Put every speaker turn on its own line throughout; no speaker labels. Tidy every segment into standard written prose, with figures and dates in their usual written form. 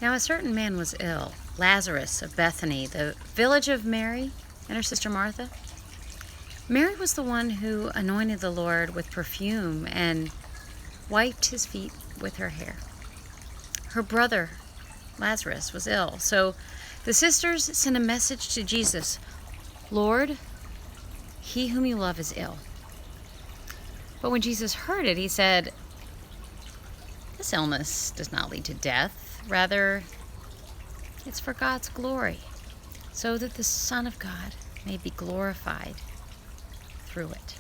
Now a certain man was ill, Lazarus of Bethany, the village of Mary and her sister Martha. Mary was the one who anointed the Lord with perfume and wiped his feet with her hair. Her brother, Lazarus, was ill, so the sisters sent a message to Jesus, "Lord, he whom you love is ill." But when Jesus heard it, he said, "This illness does not lead to death. Rather, it's for God's glory, so that the Son of God may be glorified through it."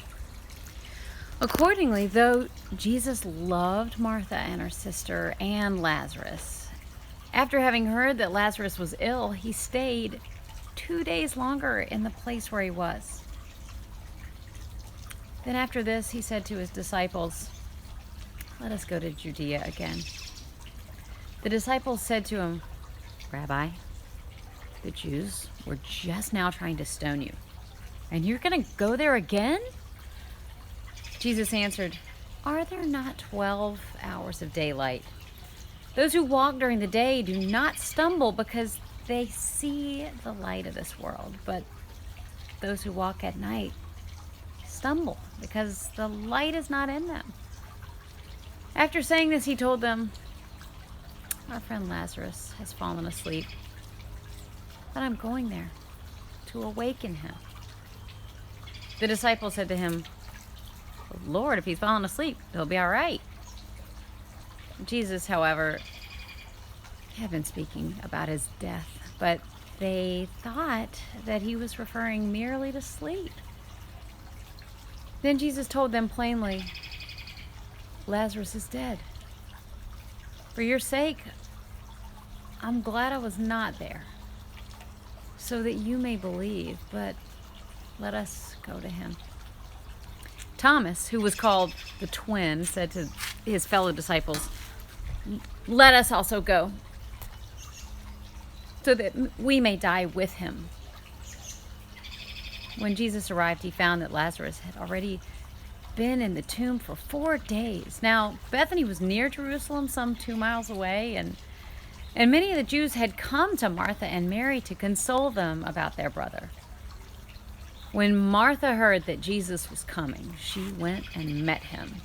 Accordingly, though Jesus loved Martha and her sister and Lazarus, after having heard that Lazarus was ill, he stayed 2 days longer in the place where he was. Then after this, he said to his disciples, "Let us go to Judea again." The disciples said to him, "Rabbi, the Jews were just now trying to stone you, and you're going to go there again?" Jesus answered, "Are there not 12 hours of daylight? Those who walk during the day do not stumble because they see the light of this world, but those who walk at night stumble because the light is not in them." After saying this, he told them, "Our friend Lazarus has fallen asleep, but I'm going there to awaken him." The disciples said to him, "Lord, if he's fallen asleep, he'll be all right." Jesus, however, had been speaking about his death, but they thought that he was referring merely to sleep. Then Jesus told them plainly, "Lazarus is dead. For your sake, I'm glad I was not there, so that you may believe, but let us go to him." Thomas, who was called the twin, said to his fellow disciples, "Let us also go, so that we may die with him." When Jesus arrived, he found that Lazarus had already been in the tomb for 4 days. Now, Bethany was near Jerusalem, some 2 miles away, and many of the Jews had come to Martha and Mary to console them about their brother. When Martha heard that Jesus was coming, she went and met him,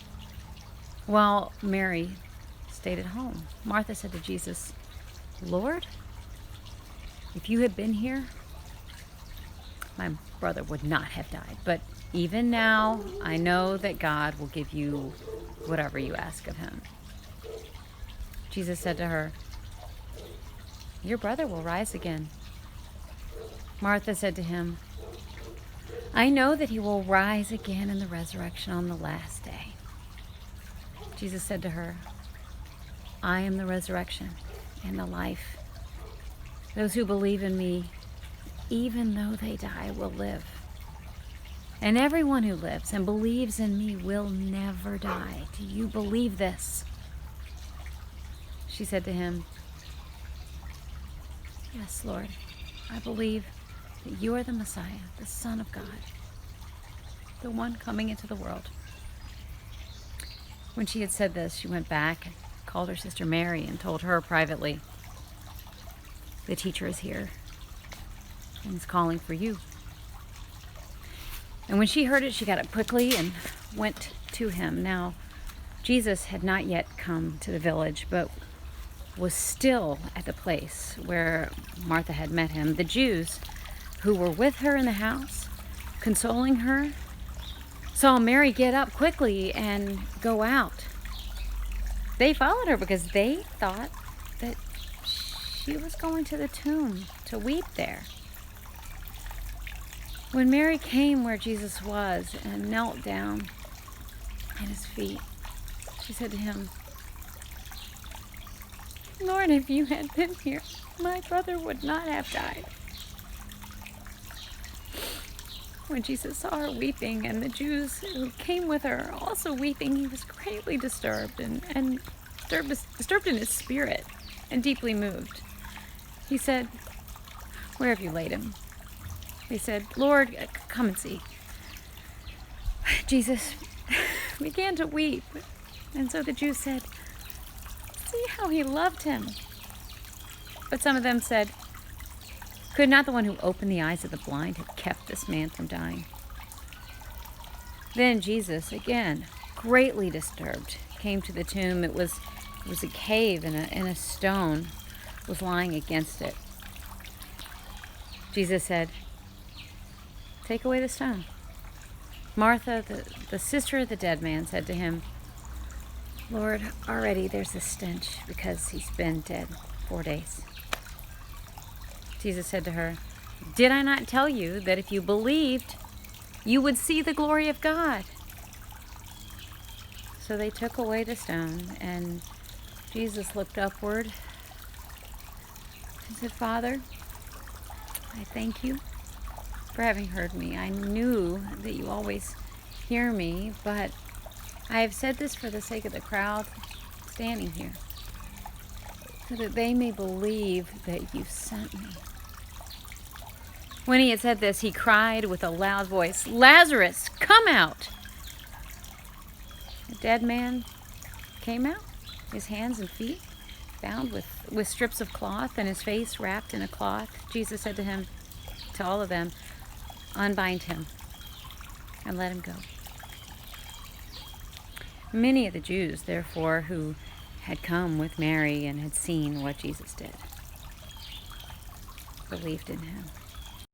while Mary stayed at home. Martha said to Jesus, "Lord, if you had been here, my brother would not have died. But even now, I know that God will give you whatever you ask of him." Jesus said to her, "Your brother will rise again." Martha said to him, "I know that he will rise again in the resurrection on the last day." Jesus said to her, "I am the resurrection and the life. Those who believe in me, even though they die, will live. And everyone who lives and believes in me will never die. Do you believe this?" She said to him, "Yes, Lord, I believe that you are the Messiah, the Son of God, the one coming into the world." When she had said this, she went back and called her sister Mary and told her privately, "The teacher is here and is calling for you." And when she heard it, she got up quickly and went to him. Now, Jesus had not yet come to the village, but was still at the place where Martha had met him. The Jews who were with her in the house, consoling her, saw Mary get up quickly and go out. They followed her because they thought that she was going to the tomb to weep there. When Mary came where Jesus was and knelt down at his feet, she said to him, "Lord, if you had been here, my brother would not have died." When Jesus saw her weeping and the Jews who came with her also weeping, he was greatly disturbed and disturbed in his spirit and deeply moved. He said, "Where have you laid him?" They said, "Lord, come and see." Jesus began to weep, and so the Jews said, "See how he loved him." But some of them said, "Could not the one who opened the eyes of the blind have kept this man from dying?" Then Jesus, again, greatly disturbed, came to the tomb. It was a cave, and a stone was lying against it. Jesus said, "Take away the stone." Martha, the sister of the dead man, said to him, "Lord, already there's a stench because he's been dead 4 days." Jesus said to her, "Did I not tell you that if you believed, you would see the glory of God?" So they took away the stone, and Jesus looked upward and said, "Father, I thank you for having heard me. I knew that you always hear me, but I have said this for the sake of the crowd standing here, so that they may believe that you sent me." When he had said this, he cried with a loud voice, "Lazarus, come out!" The dead man came out, his hands and feet bound with strips of cloth, and his face wrapped in a cloth. Jesus said to all of them, "Unbind him and let him go." Many of the Jews, therefore, who had come with Mary and had seen what Jesus did, believed in him.